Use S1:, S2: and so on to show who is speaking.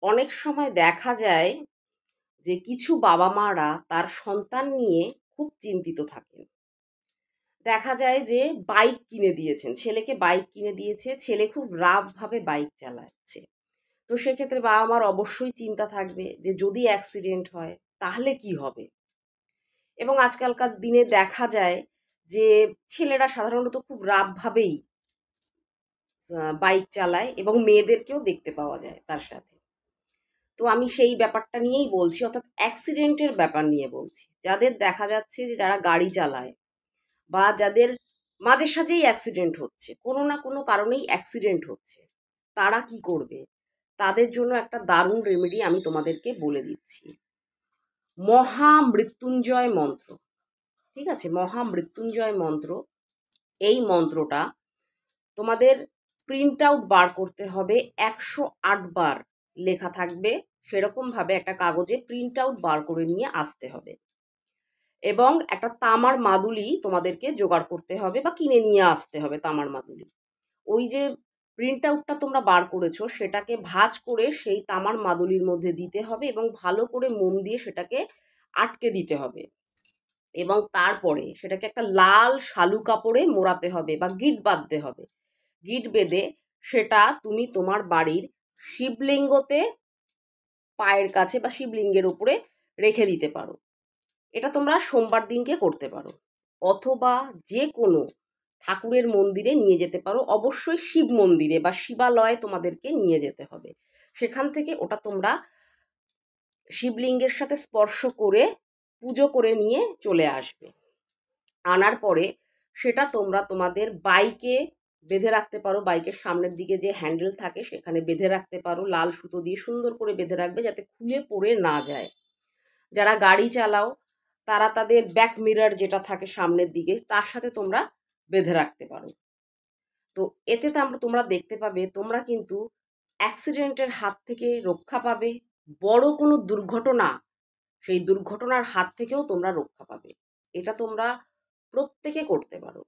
S1: অনেক সময় দেখা যায় যে কিছু বাবা মারা তার সন্তান নিয়ে খুব চিন্তিত থাকেন। দেখা যায় যে বাইক কিনে দিয়েছেন, ছেলেকে বাইক কিনে দিয়েছে, ছেলে খুব রাফভাবে বাইক চালাচ্ছে। তো সেক্ষেত্রে বাবা মার অবশ্যই চিন্তা থাকবে যে যদি অ্যাক্সিডেন্ট হয় তাহলে কি হবে? এবং আজকালকার দিনে দেখা যায় যে ছেলেরা সাধারণত খুব রাফভাবেই বাইক চালায় এবং মেয়েদেরকেও দেখতে পাওয়া যায় তার সাথে। তো আমি সেই ব্যাপারটা নিয়েই বলছি, অর্থাৎ অ্যাক্সিডেন্টের ব্যাপার নিয়ে বলছি। যাদের দেখা যাচ্ছে যে যারা গাড়ি চালায় বা যাদের মাঝে সাঝেই অ্যাক্সিডেন্ট হচ্ছে, কোনো না কোনো কারণেই অ্যাক্সিডেন্ট হচ্ছে, তারা কি করবে? তাদের জন্য একটা দারুণ রেমেডি আমি তোমাদেরকে বলে দিচ্ছি। মহামৃত্যুঞ্জয় মন্ত্র। ঠিক আছে? মহামৃত্যুঞ্জয় মন্ত্র। এই মন্ত্রটা তোমাদের প্রিন্ট আউট বার করতে হবে। ১০৮ বার লেখা থাকবে। সেরকমভাবে একটা কাগজে প্রিন্ট আউট বার করে নিয়ে আসতে হবে। এবং একটা তামার মাদুলি তোমাদেরকে জোগাড় করতে হবে বা কিনে নিয়ে আসতে হবে তামার মাদুলি। ওই যে প্রিন্ট আউটটা তোমরা বার করেছো সেটাকে ভাঁজ করে সেই তামার মাদুলির মধ্যে দিতে হবে এবং ভালো করে মোম দিয়ে সেটাকে আটকে দিতে হবে। এবং তারপরে সেটাকে একটা লাল শালু কাপড়ে মোড়াতে হবে বা গিঁট বাঁধতে হবে। গিঁট বেঁধে সেটা তুমি তোমার বাড়ির শিবলিঙ্গতে পায়ের কাছে বা শিবলিঙ্গের উপরে রেখে দিতে পারো। এটা তোমরা সোমবার দিনকে করতে পারো। অথবা যে কোনো ঠাকুরের মন্দিরে নিয়ে যেতে পারো। অবশ্যই শিব মন্দিরে বা শিবালয়ে তোমাদেরকে নিয়ে যেতে হবে। সেখান থেকে ওটা তোমরা শিবলিঙ্গের সাথে স্পর্শ করে পুজো করে নিয়ে চলে আসবে। আনার পরে সেটা তোমরা তোমাদের বাইকে বেঁধে রাখতে পারো। বাইকের সামনের দিকে যে হ্যান্ডেল থাকে সেখানে বেঁধে রাখতে পারো। লাল সুতো দিয়ে সুন্দর করে বেঁধে রাখবে যাতে খুলে পড়ে না যায়। যারা গাড়ি চালাও তারা তাদের ব্যাক মিরর যেটা থাকে সামনের দিকে তার সাথে তোমরা বেঁধে রাখতে পারো। তো এতে তোমরা দেখতে পাবে তোমরা কিন্তু অ্যাক্সিডেন্টের হাত থেকে রক্ষা পাবে। বড় কোনো দুর্ঘটনা, সেই দুর্ঘটনার হাত থেকেও তোমরা রক্ষা পাবে। এটা তোমরা প্রত্যেকে করতে পারো।